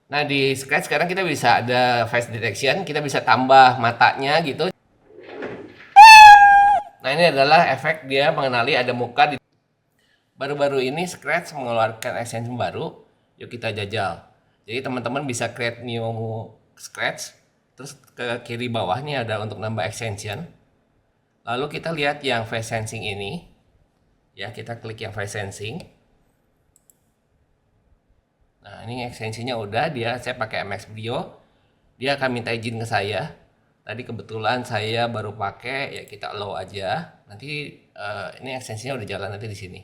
Nah, di Scratch sekarang kita bisa ada face detection, kita bisa tambah matanya gitu. Nah, ini adalah efek dia mengenali ada muka di. Baru-baru ini Scratch mengeluarkan extension baru, yuk kita jajal. Jadi teman-teman bisa create new Scratch, terus ke kiri bawah nih ada untuk nambah extension. Lalu kita lihat yang face sensing ini, ya kita klik yang face sensing. Nah ini extensionnya udah, saya pakai MX Studio, dia akan minta izin ke saya. Tadi kebetulan saya baru pakai, ya kita allow aja. Nanti ini extensionnya udah jalan nanti di sini.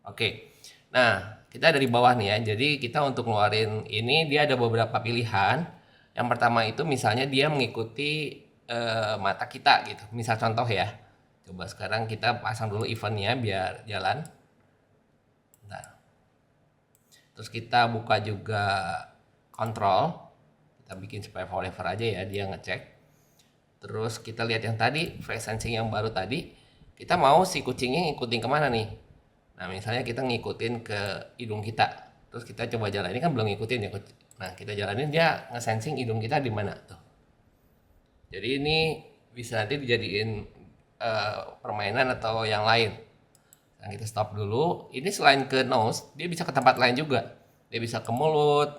Oke, nah kita dari bawah nih ya. Jadi kita untuk ngeluarin ini dia ada beberapa pilihan. Yang pertama itu misalnya dia mengikuti mata kita gitu. Misal contoh ya. Coba sekarang kita pasang dulu eventnya biar jalan. Bentar. Terus kita buka juga kontrol. Kita bikin supaya forever aja ya dia ngecek. Terus kita lihat yang tadi face sensing yang baru tadi. Kita mau si kucingnya ngikutin kemana nih? Nah misalnya kita ngikutin ke hidung kita. Terus kita coba jalan. Ini kan belum ngikutin ya. Nah kita jalanin dia nge-sensing hidung kita di mana tuh. Jadi ini bisa nanti dijadiin permainan atau yang lain. Nah, kita stop dulu. Ini selain ke nose, dia bisa ke tempat lain juga. Dia bisa ke mulut.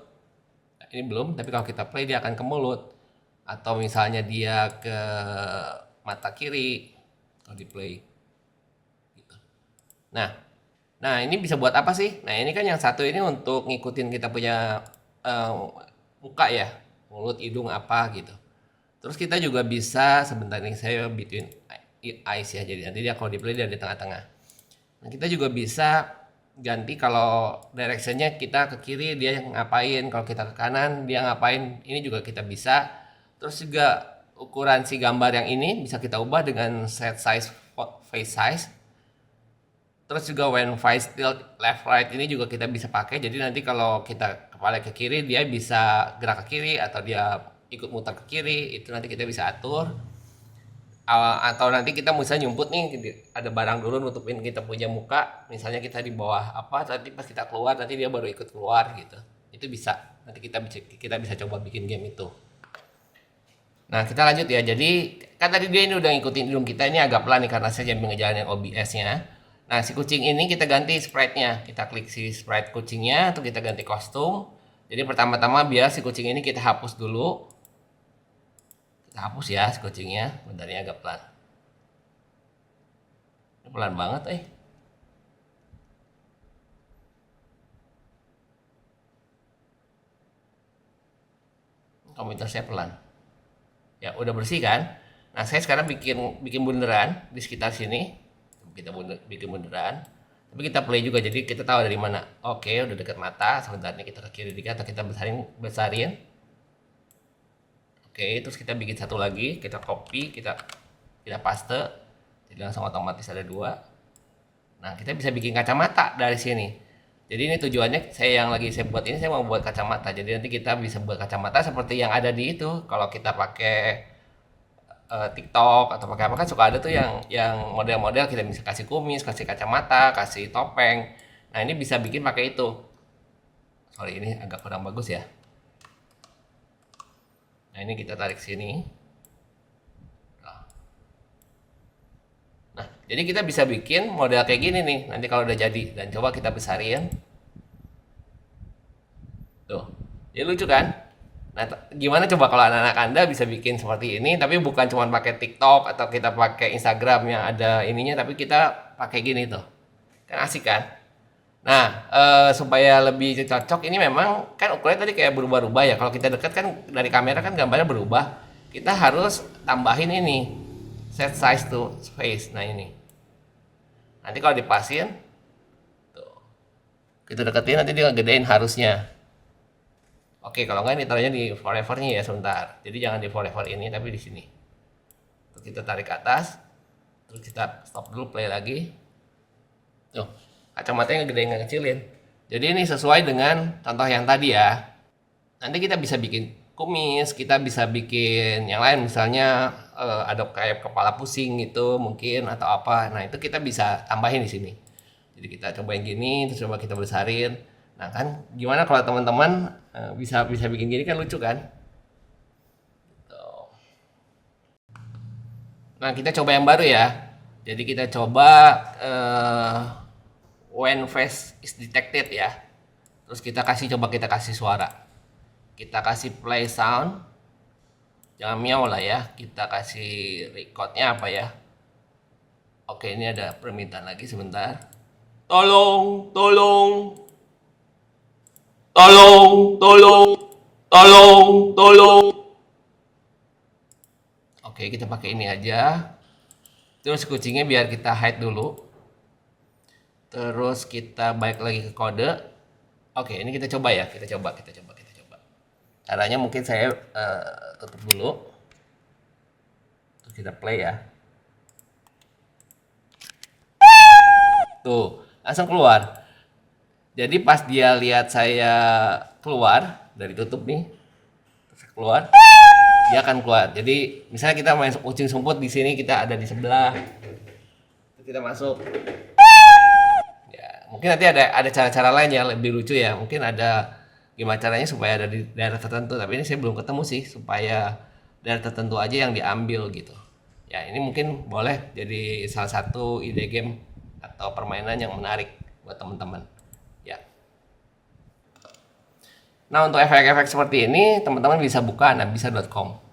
Nah, ini belum, tapi kalau kita play dia akan ke mulut. Atau misalnya dia ke mata kiri kalau di play. Gitu. Nah ini bisa buat apa sih? Nah ini kan yang satu ini untuk ngikutin kita punya uh, muka ya, mulut, hidung apa gitu. Terus kita juga bisa sebentar nih saya between eyes ya, jadi nanti dia kalau di play dia di tengah-tengah. Nah, kita juga bisa ganti kalau directionnya kita ke kiri dia ngapain, kalau kita ke kanan dia ngapain. Ini juga kita bisa. Terus juga ukuran si gambar yang ini bisa kita ubah dengan set size face size. Terus juga when face tilt left right ini juga kita bisa pakai. Jadi nanti kalau kita kepala ke kiri dia bisa gerak ke kiri atau dia ikut muter ke kiri, itu nanti kita bisa atur. Atau nanti kita misalnya nyumput nih ada barang dulu nutupin kita punya muka, misalnya kita di bawah apa, nanti pas kita keluar nanti dia baru ikut keluar gitu. Itu bisa. Nanti kita bisa coba bikin game itu. Nah kita lanjut ya. Jadi kan tadi dia ini udah ngikutin hidung kita, ini agak pelan nih karena saya jambi ngejalanin OBS-nya. Nah si kucing ini kita ganti sprite-nya. Kita klik si sprite kucingnya, atau kita ganti kostum. Jadi pertama-tama biar si kucing ini kita hapus dulu. Kita hapus ya si kucingnya. Bentar ini agak pelan. Ini pelan banget Komputer saya pelan. Ya udah bersih kan. Nah saya sekarang bikin bikin bunderan di sekitar sini. Kita bikin bunderan. Tapi kita play juga jadi kita tahu dari mana. Oke udah dekat mata. Sebentar nih kita ke kiri dikit atau kita besarin. Oke terus kita bikin satu lagi. Kita copy, kita paste. Jadi langsung otomatis ada dua. Nah kita bisa bikin kacamata dari sini. Jadi ini tujuannya saya buat ini saya mau buat kacamata. Jadi nanti kita bisa buat kacamata seperti yang ada di itu. Kalau kita pakai TikTok atau pakai apa kan suka ada tuh yang model-model kita bisa kasih kumis, kasih kacamata, kasih topeng. Nah ini bisa bikin pakai itu. Sorry ini agak kurang bagus ya. Nah ini kita tarik sini. Nah jadi kita bisa bikin model kayak gini nih. Nanti kalau udah jadi dan coba kita besarin. Tuh, jadi lucu kan? Nah, gimana coba kalau anak-anak Anda bisa bikin seperti ini, tapi bukan cuma pakai TikTok atau kita pakai Instagram yang ada ininya, tapi kita pakai gini tuh. Kan asik kan? Nah, supaya lebih cocok, ini memang kan ukurannya tadi kayak berubah-ubah ya. Kalau kita dekat kan dari kamera kan gambarnya berubah. Kita harus tambahin ini, set size to space. Nah ini. Nanti kalau dipasin, tuh, kita deketin nanti dia ngegedein harusnya. Oke, kalau nggak ini taruhnya di forever-nya ya sebentar. Jadi jangan di forever ini, tapi di sini. Terus kita tarik ke atas, terus kita stop dulu, play lagi. Tuh, kacamatanya ngegedein ngekecilin. Jadi ini sesuai dengan contoh yang tadi ya. Nanti kita bisa bikin kumis, kita bisa bikin yang lain, misalnya ada kayak kepala pusing gitu mungkin atau apa. Nah itu kita bisa tambahin di sini. Jadi kita cobain gini, terus coba kita besarin. Nah kan gimana kalau teman-teman bisa bisa bikin gini kan lucu kan? Tuh. Nah kita coba yang baru ya. Jadi kita coba eh, when face is detected ya. Terus kita kasih suara. Kita kasih play sound. Jangan miau lah ya. Kita kasih recordnya apa ya? Oke, ini ada permintaan lagi sebentar. Tolong, tolong, tolong, tolong, tolong, tolong. Oke, kita pakai ini aja. Terus kucingnya biar kita hide dulu. Terus kita balik lagi ke kode. Oke, ini kita coba ya. Kita coba. Caranya mungkin saya tutup dulu. Terus kita play ya. Tuh, langsung keluar. Jadi pas dia lihat saya keluar dari tutup nih, terus keluar, dia akan keluar. Jadi misalnya kita main kucing sumput di sini, kita ada di sebelah, kita masuk. Ya, mungkin nanti ada cara-cara lain yang lebih lucu ya. Mungkin ada gimana caranya supaya ada di daerah tertentu. Tapi ini saya belum ketemu sih supaya daerah tertentu aja yang diambil gitu. Ya ini mungkin boleh jadi salah satu ide game atau permainan yang menarik buat teman-teman. Ya. Nah untuk efek-efek seperti ini teman-teman bisa buka nabisa.com.